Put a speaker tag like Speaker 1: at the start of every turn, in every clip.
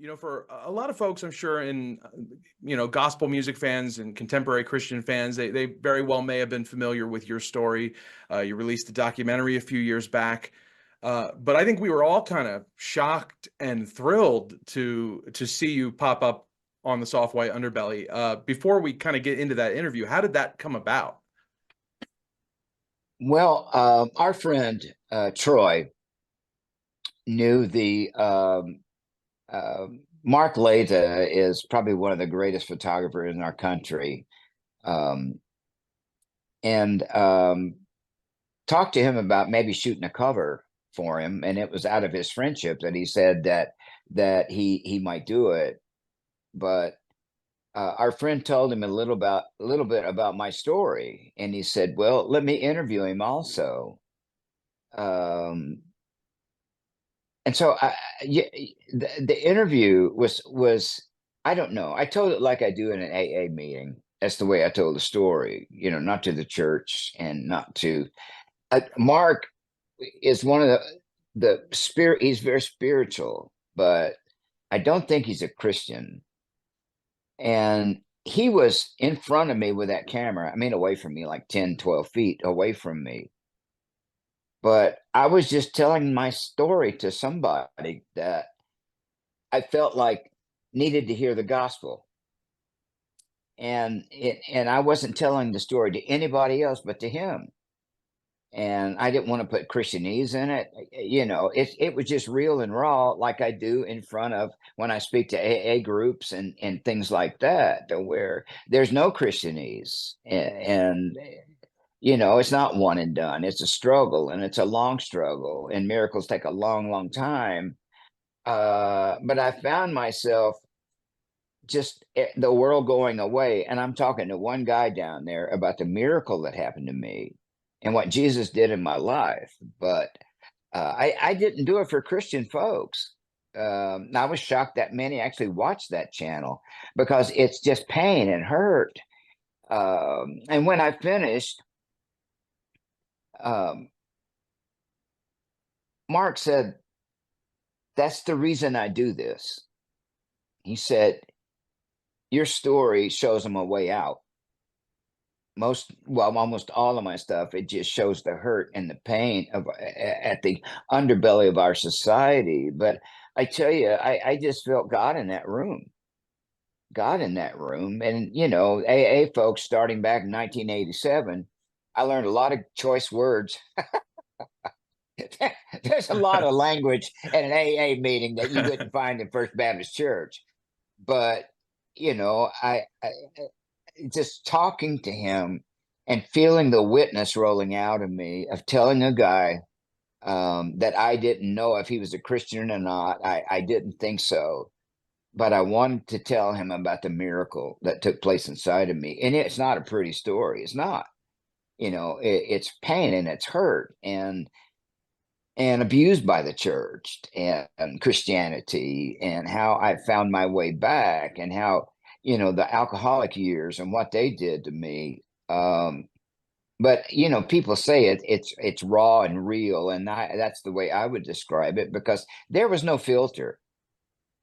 Speaker 1: And, for a lot of folks, I'm sure in, gospel music fans and contemporary Christian fans, they very well may have been familiar with your story. You released a documentary a few years back. But I think we were all kind of shocked and thrilled to see you pop up on the Soft White Underbelly. Before we kind of get into that interview, how did that come about?
Speaker 2: Well, our friend Troy knew the Mark Laita is probably one of the greatest photographers in our country, and talked to him about maybe shooting a cover for him, and it was out of his friendship that he said that he might do it, but our friend told him a little bit about my story, and he said, "Well, let me interview him also." And so the interview was I don't know. I told it like I do in an AA meeting. That's the way I told the story, not to the church and not to Mark is one of the spirit. He's very spiritual, but I don't think he's a Christian. And he was in front of me with that camera. I mean, away from me, like 10, 12 feet away from me. But I was just telling my story to somebody that I felt like needed to hear the gospel. And I wasn't telling the story to anybody else but to him. And I didn't want to put Christianese in it. It was just real and raw, like I do in front of when I speak to AA groups and things like that, where there's no Christianese. And it's not one and done. It's a struggle, and it's a long struggle, and miracles take a long, long time. But I found myself just the world going away. And I'm talking to one guy down there about the miracle that happened to me and what Jesus did in my life. But I didn't do it for Christian folks. I was shocked that many actually watched that channel because it's just pain and hurt. And when I finished, Mark said, "That's the reason I do this." He said, "Your story shows them a way out. Almost all of my stuff, it just shows the hurt and the pain of at the underbelly of our society." But I tell you, I just felt God in that room. God in that room. And, AA folks, starting back in 1987, I learned a lot of choice words. There's a lot of language at an AA meeting that you wouldn't find in First Baptist Church. But, I just talking to him and feeling the witness rolling out of me of telling a guy that I didn't know if he was a Christian or not. I didn't think so. But I wanted to tell him about the miracle that took place inside of me. And it's not a pretty story. It's not. It's pain and it's hurt and abused by the church and Christianity, and how I found my way back, and how, the alcoholic years and what they did to me. But, people say it's raw and real. And that's the way I would describe it, because there was no filter.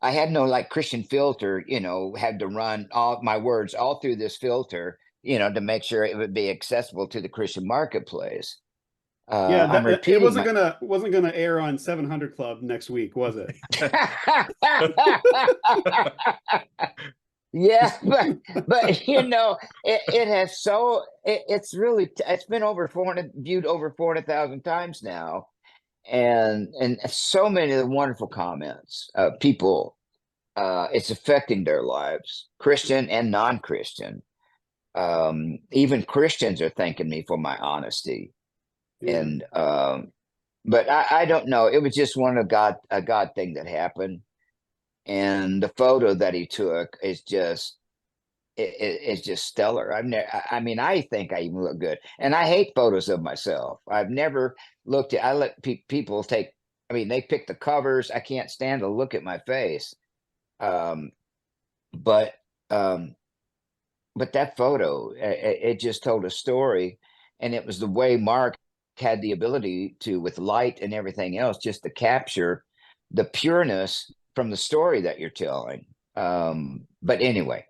Speaker 2: I had no Christian filter, had to run all my words all through this filter, to make sure it would be accessible to the Christian marketplace.
Speaker 3: Yeah,
Speaker 2: I'm
Speaker 3: it
Speaker 2: repeating
Speaker 3: wasn't gonna air on 700 Club next week, was it?
Speaker 2: Yeah, but it has it's been viewed over 400,000 times now, and so many of the wonderful comments. People, it's affecting their lives, Christian and non-Christian. Even Christians are thanking me for my honesty. Yeah. And but I don't know. It was just a God thing that happened. And the photo that he took is just it's just stellar. I think I even look good. And I hate photos of myself. I've never looked at I let people take, they pick the covers. I can't stand to look at my face. But that photo, it just told a story. And it was the way Mark had the ability to, with light and everything else, just to capture the pureness from the story that you're telling. But anyway,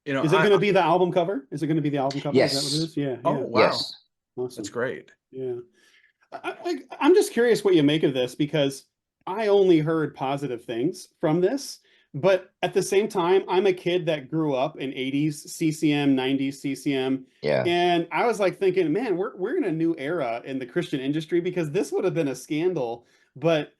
Speaker 1: You know,
Speaker 3: Is it going to be the album cover? Is it going to be the album cover? Is that what it
Speaker 2: yes,
Speaker 3: is? Yeah.
Speaker 1: oh
Speaker 3: Yeah.
Speaker 1: wow,
Speaker 2: yes.
Speaker 3: Awesome.
Speaker 1: that's great.
Speaker 3: Yeah. I'm just curious what you make of this, because I only heard positive things from this. But at the same time, I'm a kid that grew up in 80s CCM, 90s CCM.
Speaker 2: Yeah.
Speaker 3: And I was like thinking, man, we're in a new era in the Christian industry, because this would have been a scandal. But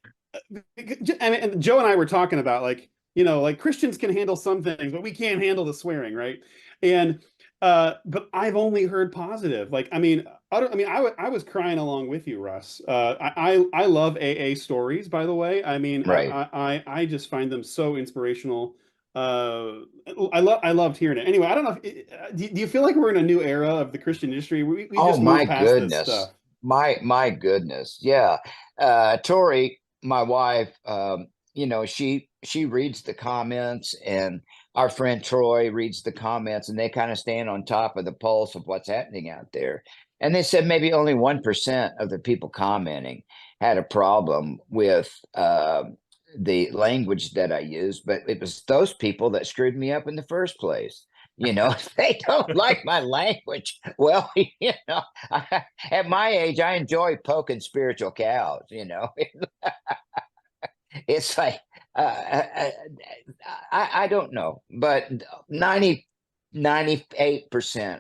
Speaker 3: and Joe and I were talking about, like, like Christians can handle some things, but we can't handle the swearing, right? And but I've only heard positive. Like, I mean, I was crying along with you, Russ. I love AA stories, by the way. I mean,
Speaker 2: Right.
Speaker 3: I just find them so inspirational. I loved hearing it. Anyway, I don't know if, do you feel like we're in a new era of the Christian industry? We
Speaker 2: Oh
Speaker 3: just
Speaker 2: my
Speaker 3: moved past this
Speaker 2: goodness.
Speaker 3: stuff.
Speaker 2: My goodness. Yeah. Tori, my wife, she reads the comments, and our friend Troy reads the comments, and they kind of stand on top of the pulse of what's happening out there. And they said maybe only 1% of the people commenting had a problem with the language that I used, but it was those people that screwed me up in the first place. If they don't like my language, well, at my age, I enjoy poking spiritual cows. It's like, I don't know, but 98%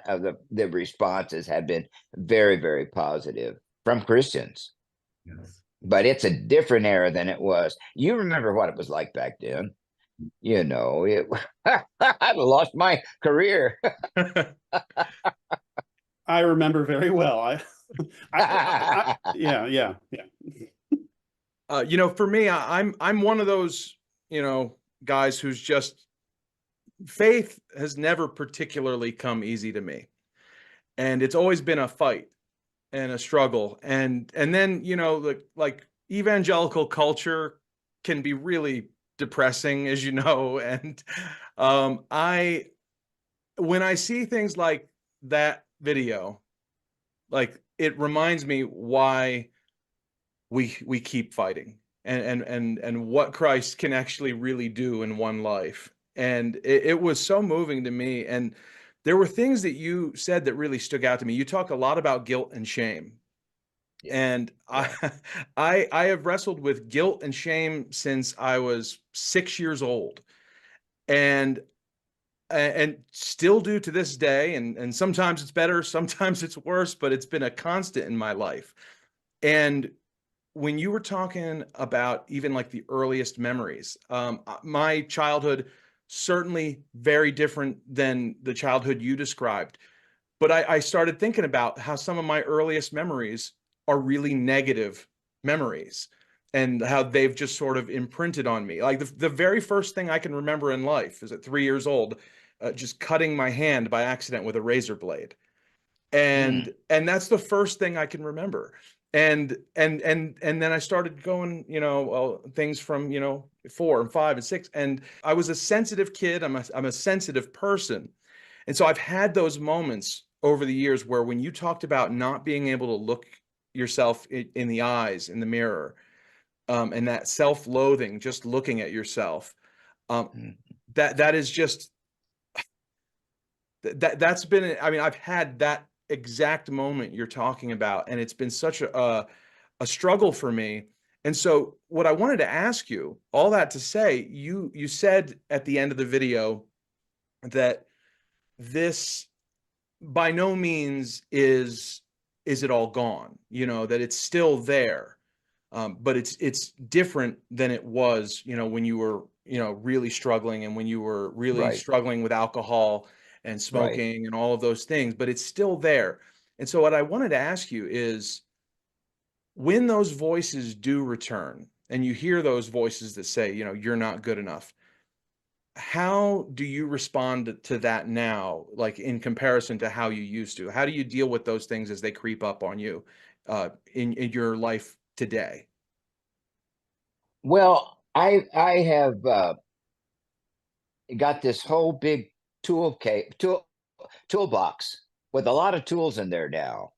Speaker 2: of the responses have been very, very positive from Christians.
Speaker 1: Yes.
Speaker 2: But it's a different era than it was. You remember what it was like back then. I lost my career.
Speaker 3: I remember very well. Yeah.
Speaker 1: For me, I'm one of those, guys who's just, faith has never particularly come easy to me. And it's always been a fight and a struggle. And then, like evangelical culture can be really depressing, as you know. And when I see things like that video, like, it reminds me why we keep fighting, and what Christ can actually really do in one life. And it was so moving to me. And there were things that you said that really stuck out to me. You talk a lot about guilt and shame. And
Speaker 2: Yeah.
Speaker 1: I have wrestled with guilt and shame since I was 6 years old, and still do to this day. And sometimes it's better, sometimes it's worse, but it's been a constant in my life. And when you were talking about even like the earliest memories, my childhood certainly very different than the childhood you described. But I started thinking about how some of my earliest memories are really negative memories, and how they've just sort of imprinted on me. Like the very first thing I can remember in life is at 3 years old, just cutting my hand by accident with a razor blade. And that's the first thing I can remember. And then I started going, things from 4 and 5 and 6. And I was a sensitive kid. I'm a sensitive person. And so I've had those moments over the years where, when you talked about not being able to look yourself in the eyes in the mirror, and that self-loathing, just looking at yourself, that is just, that's been, I mean, I've had that exact moment you're talking about, and it's been such a struggle for me. And so what I wanted to ask you, all that to say, you said at the end of the video that this by no means is it all gone, that it's still there. But it's different than it was, when you were, really struggling, and when you were really
Speaker 2: Right.
Speaker 1: struggling with alcohol and
Speaker 2: Right.
Speaker 1: smoking and all of those things, but it's still there. And so what I wanted to ask you is, when those voices do return, and you hear those voices that say, you're not good enough, how do you respond to that now, like in comparison to how you used to? How do you deal with those things as they creep up on you, in your life today?
Speaker 2: Well, I have got this whole big toolbox with a lot of tools in there now,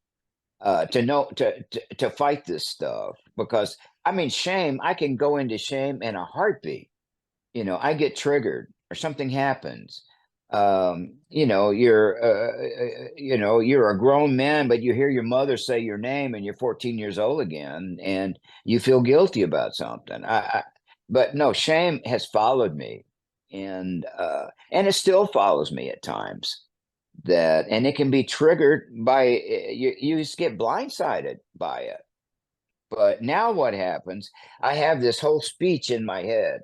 Speaker 2: to fight this stuff, because I mean, shame, I can go into shame in a heartbeat. I get triggered or something happens. You're a grown man, but you hear your mother say your name and you're 14 years old again, and you feel guilty about something. But no, shame has followed me, and it still follows me at times. And it can be triggered by you just get blindsided by it. But now what happens? I have this whole speech in my head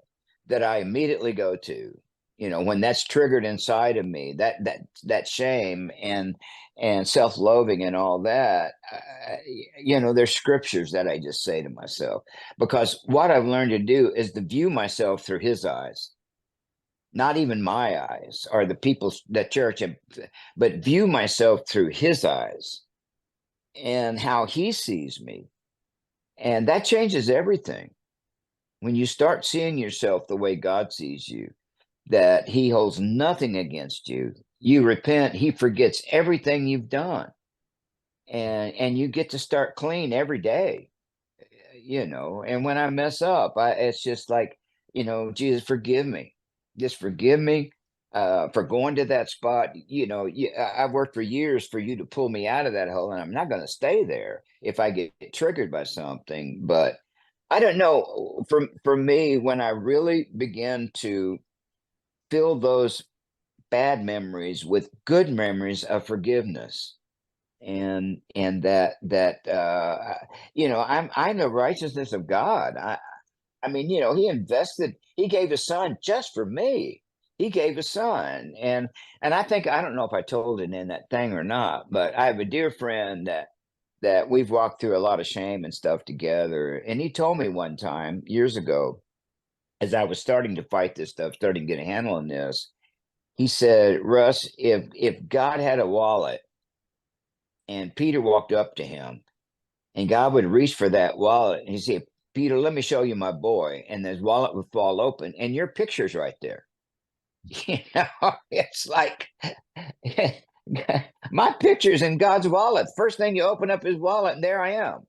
Speaker 2: that I immediately go to, when that's triggered inside of me, that shame and self-loathing and all that. There's scriptures that I just say to myself, because what I've learned to do is to view myself through his eyes, not even my eyes or the people, the church, but view myself through his eyes and how he sees me. And that changes everything. When you start seeing yourself the way God sees you, that he holds nothing against you, you repent, he forgets everything you've done. And you get to start clean every day, and when I mess up, it's just like, Jesus, forgive me. Just forgive me for going to that spot. I've worked for years for you to pull me out of that hole, and I'm not going to stay there if I get triggered by something. But I don't know. For me, when I really begin to fill those bad memories with good memories of forgiveness, and I'm the righteousness of God. I mean, he gave his son just for me. He gave his son. And I think, I don't know if I told it in that thing or not, but I have a dear friend that we've walked through a lot of shame and stuff together. And he told me one time years ago, as I was starting to fight this stuff, starting to get a handle on this, he said, Russ, if God had a wallet and Peter walked up to him and God would reach for that wallet and he'd say, Peter, let me show you my boy. And his wallet would fall open and your picture's right there. It's like my picture's in God's wallet. First thing you open up his wallet and there I am.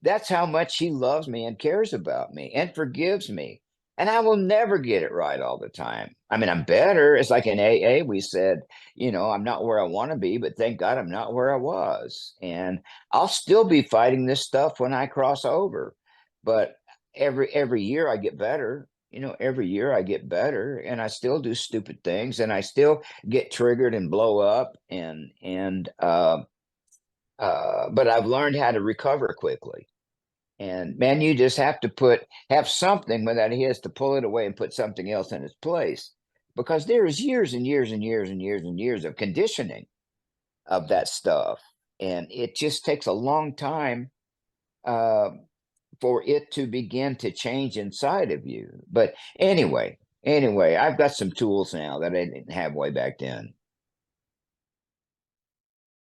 Speaker 2: That's how much he loves me and cares about me and forgives me. And I will never get it right all the time. I mean, I'm better. It's like in AA, we said, I'm not where I want to be, but thank God I'm not where I was. And I'll still be fighting this stuff when I cross over. But every year I get better. Every year I get better, and I still do stupid things, and I still get triggered and blow up, but I've learned how to recover quickly. And man, you just have to have something when that hits to pull it away and put something else in its place, because there is years and years and years and years and years of conditioning of that stuff, and it just takes a long time for it to begin to change inside of you. But anyway, I've got some tools now that I didn't have way back then.